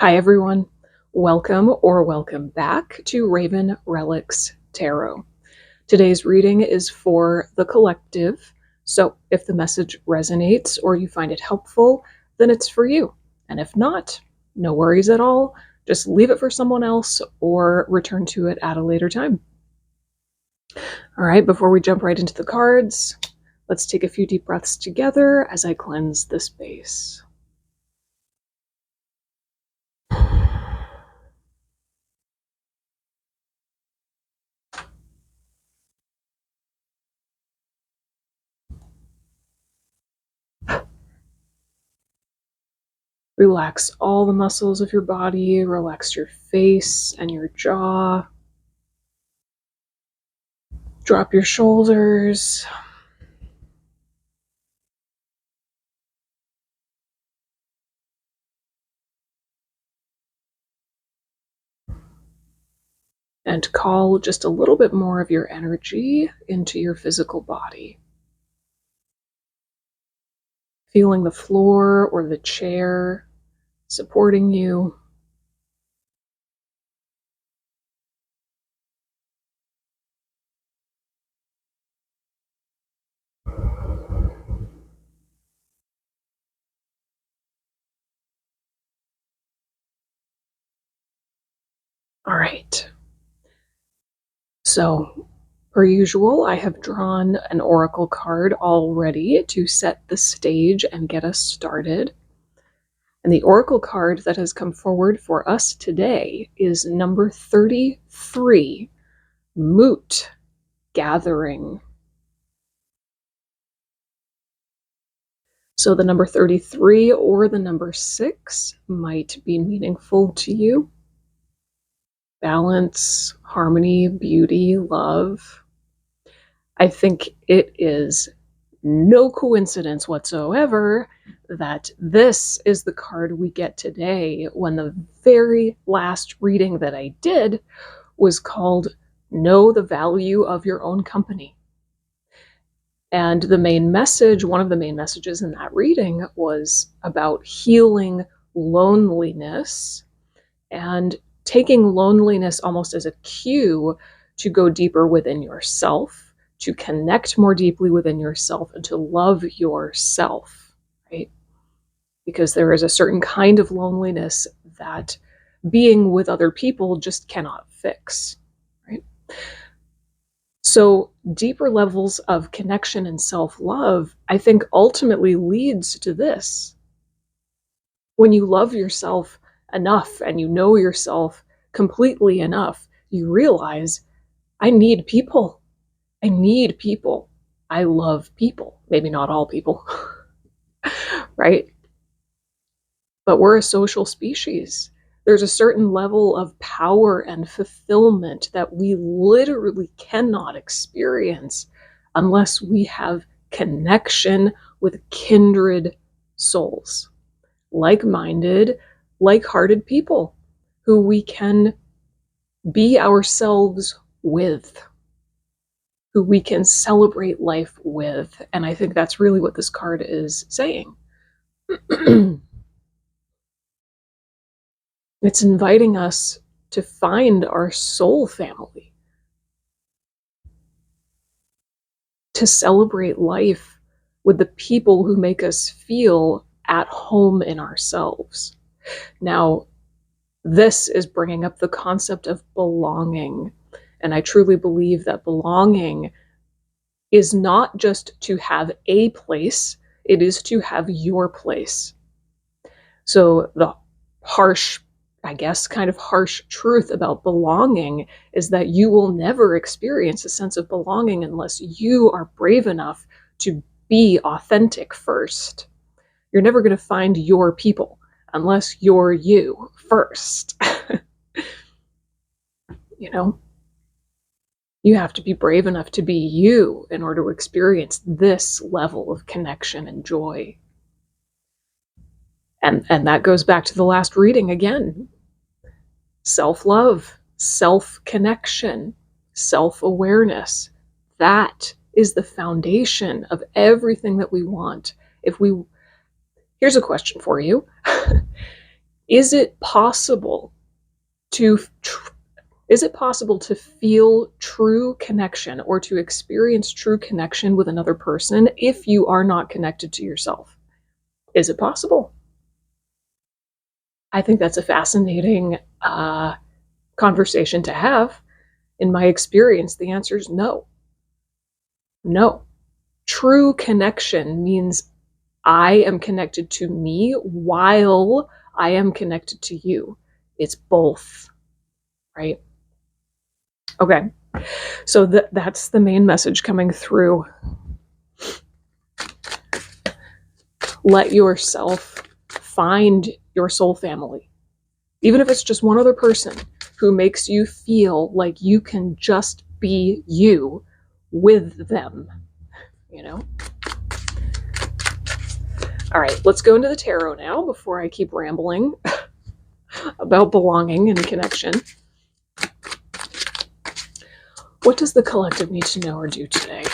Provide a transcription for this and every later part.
Hi, everyone. Welcome back to Raven Relics Tarot. Today's reading is for the collective, so if the message resonates or you find it helpful, then it's for you. And if not, no worries at all. Just leave it for someone else or return to it at a later time. All right, before we jump right into the cards, let's take a few deep breaths together as I cleanse the space. Relax all the muscles of your body, relax your face and your jaw. Drop your shoulders. And call just a little bit more of your energy into your physical body. Feeling the floor or the chair supporting you. All right. So, per usual, I have drawn an oracle card already to set the stage and get us started. And the oracle card that has come forward for us today is number 33, Moot Gathering. So the number 33 or the number 6 might be meaningful to you. Balance, harmony, beauty, love. I think it is no coincidence whatsoever that this is the card we get today when the very last reading that I did was called Know the Value of Your Own Company. And the main message, one of the main messages in that reading was about healing loneliness and taking loneliness almost as a cue to go deeper within yourself, to connect more deeply within yourself, and to love yourself, right? Because there is a certain kind of loneliness that being with other people just cannot fix, right? So deeper levels of connection and self-love, I think, ultimately leads to this. When you love yourself enough and you know yourself completely enough, you realize, I need people. I need people. I love people. Maybe not all people, right? But we're a social species. There's a certain level of power and fulfillment that we literally cannot experience unless we have connection with kindred souls, like-minded, like-hearted people who we can be ourselves with, who we can celebrate life with. And I think that's really what this card is saying. It's inviting us to find our soul family, to celebrate life with the people who make us feel at home in ourselves. Now, this is bringing up the concept of belonging. And I truly believe that belonging is not just to have a place, it is to have your place. So the harsh, I guess, kind of harsh truth about belonging is that you will never experience a sense of belonging unless you are brave enough to be authentic first. You're never going to find your people unless you're you first. You know, you have to be brave enough to be you in order to experience this level of connection and joy. And that goes back to the last reading again. Self-love, self-connection, self-awareness. That is the foundation of everything that we want. Here's a question for you. Is it possible to is it possible to feel true connection or to experience true connection with another person if you are not connected to yourself? Is it possible? I think that's a fascinating conversation to have. In my experience, the answer is no. No. True connection means I am connected to me while I am connected to you. It's both, right? Okay. So that's the main message coming through. Let yourself find your soul family, even if it's just one other person who makes you feel like you can just be you with them, you know? All right, let's go into the tarot now before I keep rambling about belonging and connection. What does the collective need to know or do today?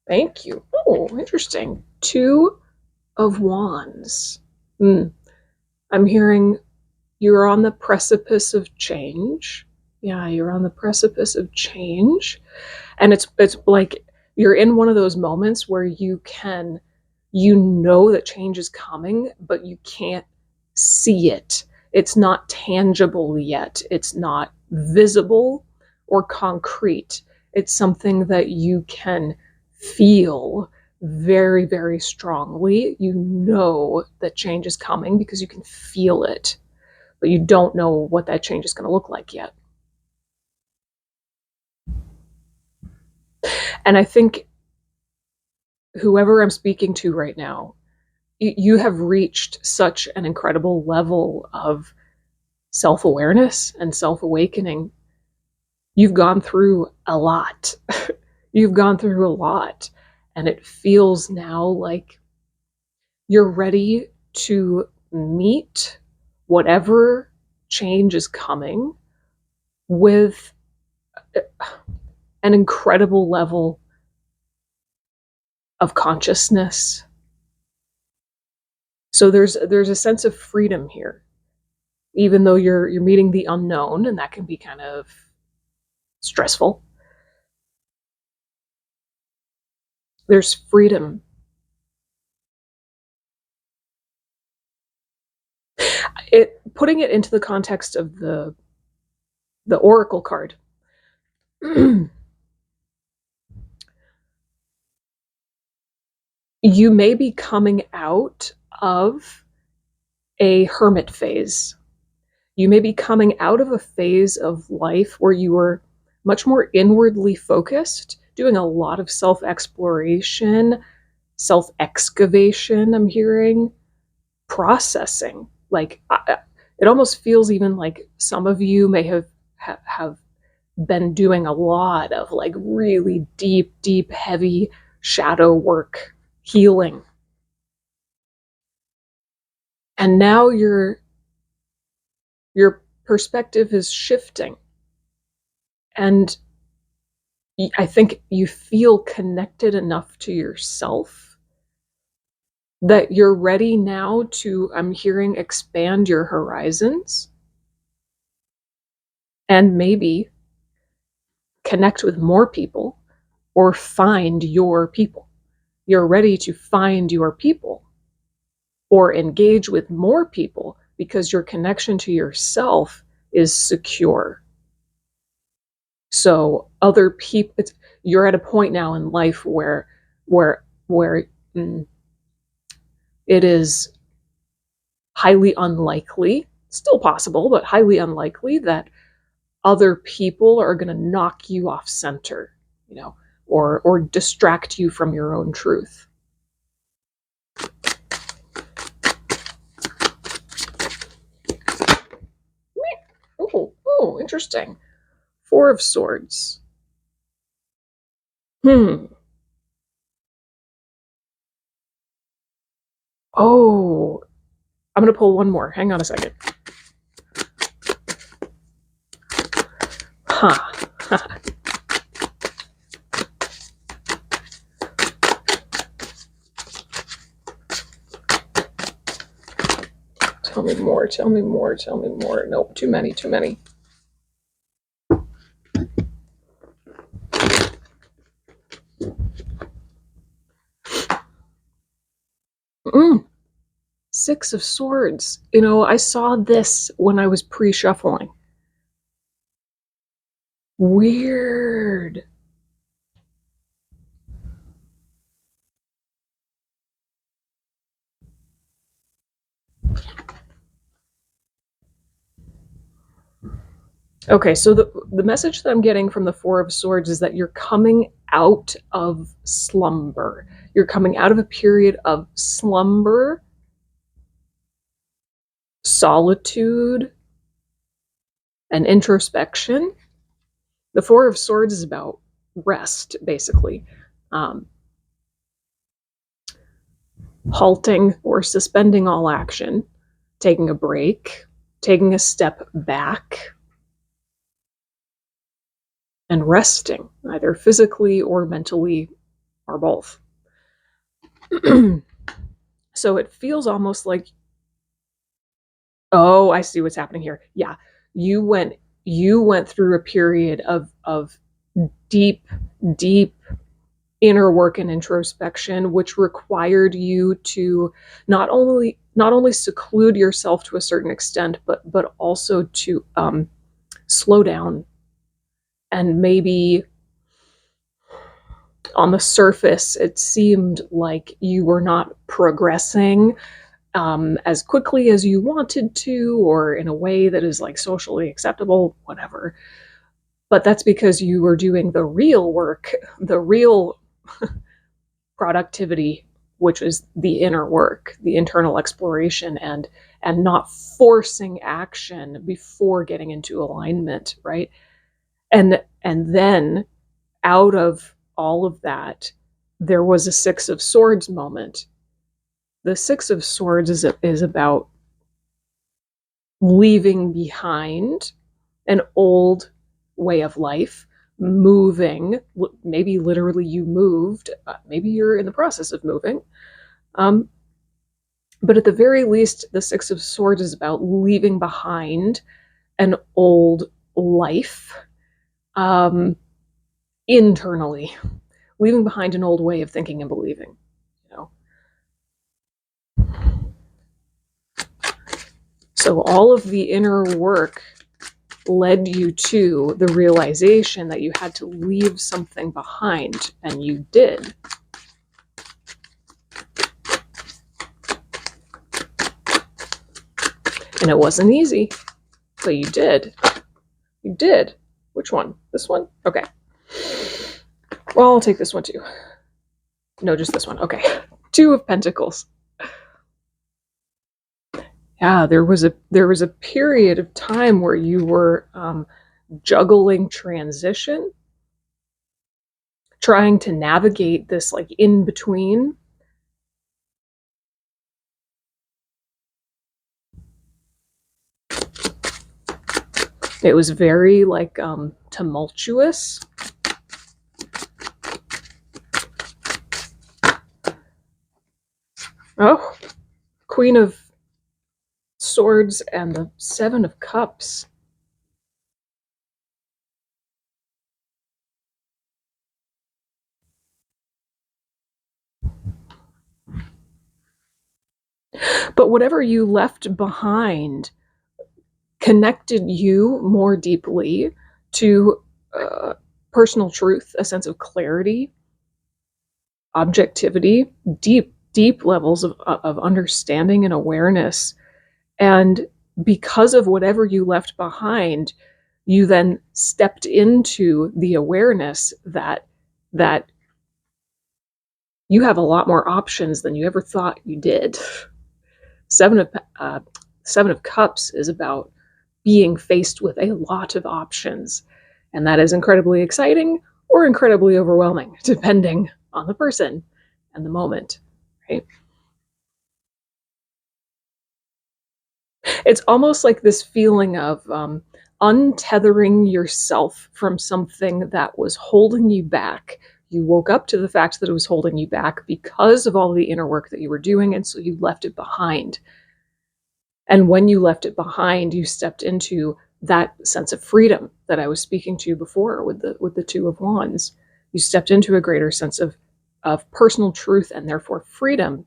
Thank you. Oh, interesting. 2 of Wands. I'm hearing you're on the precipice of change. Yeah, you're on the precipice of change. And it's like you're in one of those moments where you know that change is coming, but you can't see it. It's not tangible yet. It's not visible or concrete. It's something that you can feel very, very strongly. You know that change is coming because you can feel it, but you don't know what that change is going to look like yet. And I think whoever I'm speaking to right now, you have reached such an incredible level of self-awareness and self-awakening. You've gone through a lot. You've gone through a lot. And it feels now like you're ready to meet whatever change is coming with an incredible level of consciousness. So there's a sense of freedom here, even though you're meeting the unknown, and that can be kind of stressful. There's freedom. Putting it into the context of the oracle card. You may be coming out of a hermit phase. You may be coming out of a phase of life where you were much more inwardly focused, doing a lot of self-exploration, self-excavation, I'm hearing, processing. Like, it almost feels even like some of you may have been doing a lot of like really deep, heavy shadow work, healing. And now your perspective is shifting. And I think you feel connected enough to yourself that you're ready now to, I'm hearing, expand your horizons and maybe connect with more people or find your people. You're ready to find your people or engage with more people because your connection to yourself is secure. So other people, you're at a point now in life where it is highly unlikely, still possible, but highly unlikely that other people are going to knock you off center, you know, or distract you from your own truth. Oh, interesting. 4 of Swords. Oh, I'm going to pull one more. Hang on a second. Huh. Tell me more, tell me more, tell me more. Nope, too many, too many. Mm. Six of Swords. You know, I saw this when I was pre-shuffling. Weird. Okay, so the message that I'm getting from the Four of Swords is that you're coming out of slumber. You're coming out of a period of slumber, solitude, and introspection. The Four of Swords is about rest, basically. Um, Halting or suspending all action, taking a break, taking a step back, and resting, either physically or mentally or both. So it feels almost like, oh, I see what's happening here. Yeah, you went through a period of deep, deep inner work and introspection, which required you to not only seclude yourself to a certain extent, but also to slow down, and maybe on the surface it seemed like you were not progressing as quickly as you wanted to, or in a way that is like socially acceptable, whatever. But that's because you were doing the real work, the real productivity, which is the inner work, the internal exploration, and not forcing action before getting into alignment, right? And then out of all of that, there was a Six of Swords moment. The Six of Swords is about leaving behind an old way of life, moving. Maybe literally you moved, maybe you're in the process of moving. Um, but at the very least, the Six of Swords is about leaving behind an old life, internally, leaving behind an old way of thinking and believing, you know. So all of the inner work led you to the realization that you had to leave something behind, and you did. And it wasn't easy, but you did. You did. Which one? This one? Okay. Well, I'll take this one too. No, just this one. Okay. Two of Pentacles. Yeah, there was a period of time where you were juggling transition, trying to navigate this like in between. It was very like tumultuous. Oh, Queen of Swords and the Seven of Cups. But whatever you left behind connected you more deeply to personal truth, a sense of clarity, objectivity, deep, deep levels of understanding and awareness. And because of whatever you left behind, you then stepped into the awareness that you have a lot more options than you ever thought you did. Seven of Seven of Cups is about being faced with a lot of options, and that is incredibly exciting or incredibly overwhelming, depending on the person and the moment, right? It's almost like this feeling of untethering yourself from something that was holding you back. You woke up to the fact that it was holding you back because of all the inner work that you were doing, and so you left it behind. And when you left it behind, you stepped into that sense of freedom that I was speaking to before with the Two of Wands. You stepped into a greater sense of personal truth and therefore freedom.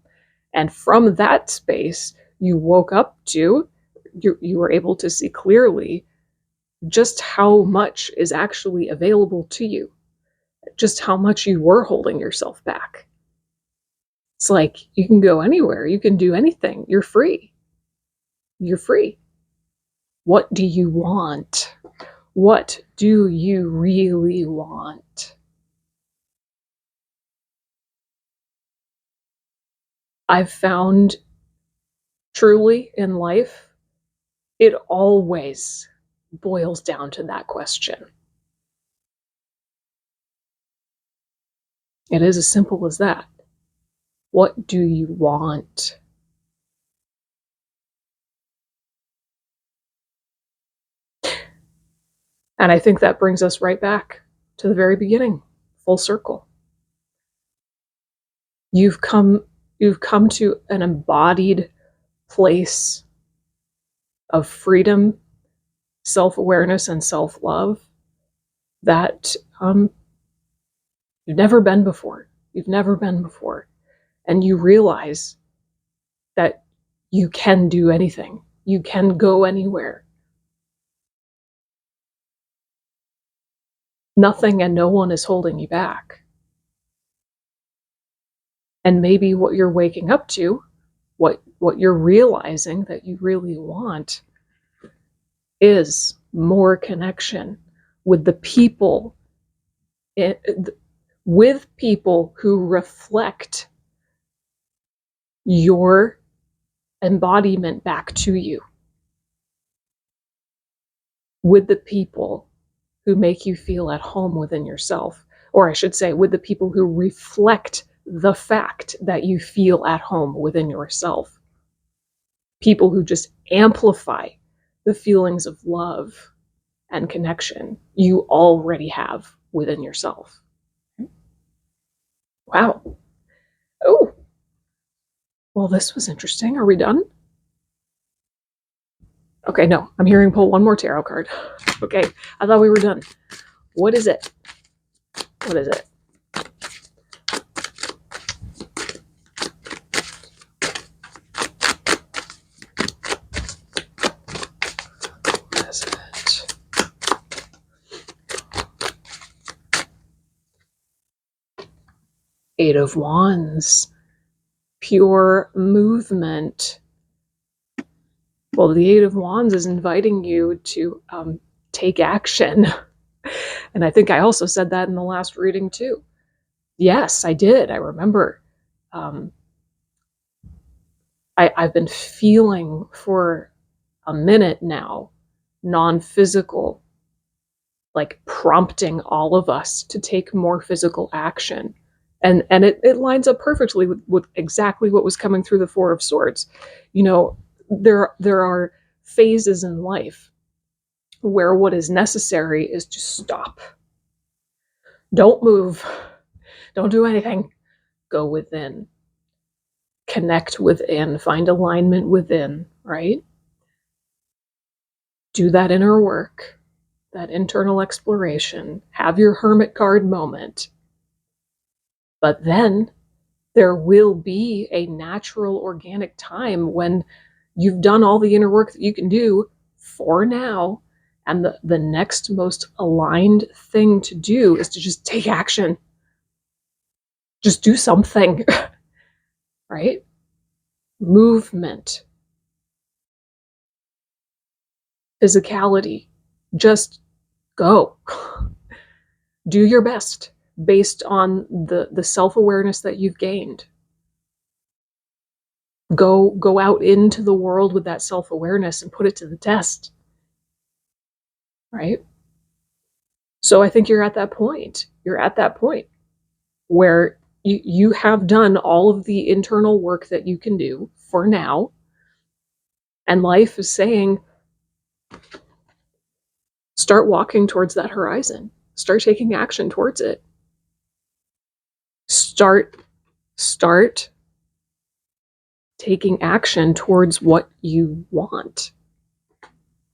And from that space, you woke up to, you were able to see clearly just how much is actually available to you, just how much you were holding yourself back. It's like you can go anywhere, you can do anything, you're free. You're free. What do you want? What do you really want? I've found truly in life, it always boils down to that question. It is as simple as that. What do you want? And I think that brings us right back to the very beginning, full circle. You've come to an embodied place of freedom, self-awareness, and self-love that you've never been before. You've never been before. And you realize that you can do anything. You can go anywhere. Nothing and no one is holding you back. And maybe what you're waking up to, what you're realizing that you really want, is more connection with the people, with people who reflect your embodiment back to you, with the people who make you feel at home within yourself, or I should say, with the people who reflect the fact that you feel at home within yourself. People who just amplify the feelings of love and connection you already have within yourself. Wow. Oh, well, this was interesting. Are we done? Okay, no, I'm hearing pull one more tarot card. Okay, I thought we were done. What is it? What is it? What is it? Eight of Wands. Pure movement. Well, the Eight of Wands is inviting you to take action. And I think I also said that in the last reading too. Yes, I did. I remember. I've been feeling for a minute now, non-physical, like prompting all of us to take more physical action. And it lines up perfectly with exactly what was coming through the Four of Swords. You know, there are phases in life where what is necessary is to stop. Don't move. Don't do anything. Go within. Connect within. Find alignment within, right? Do that inner work, that internal exploration. Have your hermit card moment. But then there will be a natural, organic time when you've done all the inner work that you can do for now, and the next most aligned thing to do is to just take action. Just do something, right? Movement, physicality, just go. Do your best based on the self-awareness that you've gained. Go out into the world with that self-awareness and put it to the test, right? So I think you're at that point. You're at that point where you have done all of the internal work that you can do for now, and life is saying, start walking towards that horizon. Start taking action towards it. Start taking action towards what you want,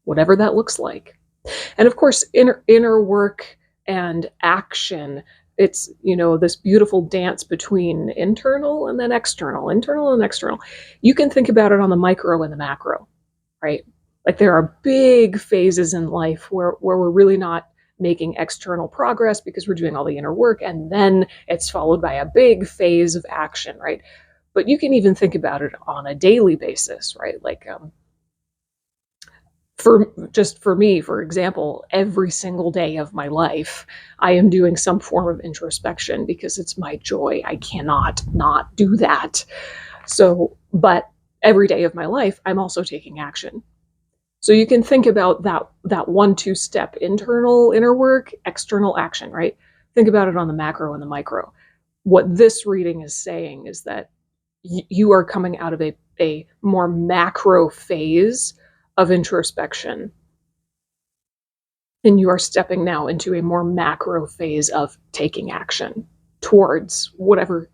whatever that looks like. And of course, inner work and action, it's, this beautiful dance between internal and then external, internal and external. You can think about it on the micro and the macro, right? Like there are big phases in life where we're really not making external progress because we're doing all the inner work, and then it's followed by a big phase of action, right? But you can even think about it on a daily basis, right? Like for me, for example, every single day of my life, I am doing some form of introspection because it's my joy. I cannot not do that. So, but every day of my life, I'm also taking action. So you can think about that 1-2 step: internal inner work, external action, right? Think about it on the macro and the micro. What this reading is saying is that you are coming out of a more macro phase of introspection, and you are stepping now into a more macro phase of taking action towards whatever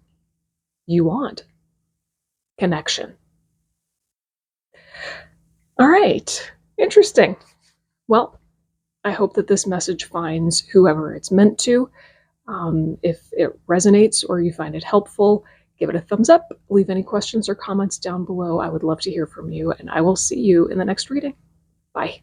you want. Connection. All right. Interesting. Well, I hope that this message finds whoever it's meant to. If it resonates or you find it helpful, give it a thumbs up. Leave any questions or comments down below. I would love to hear from you, and I will see you in the next reading. Bye.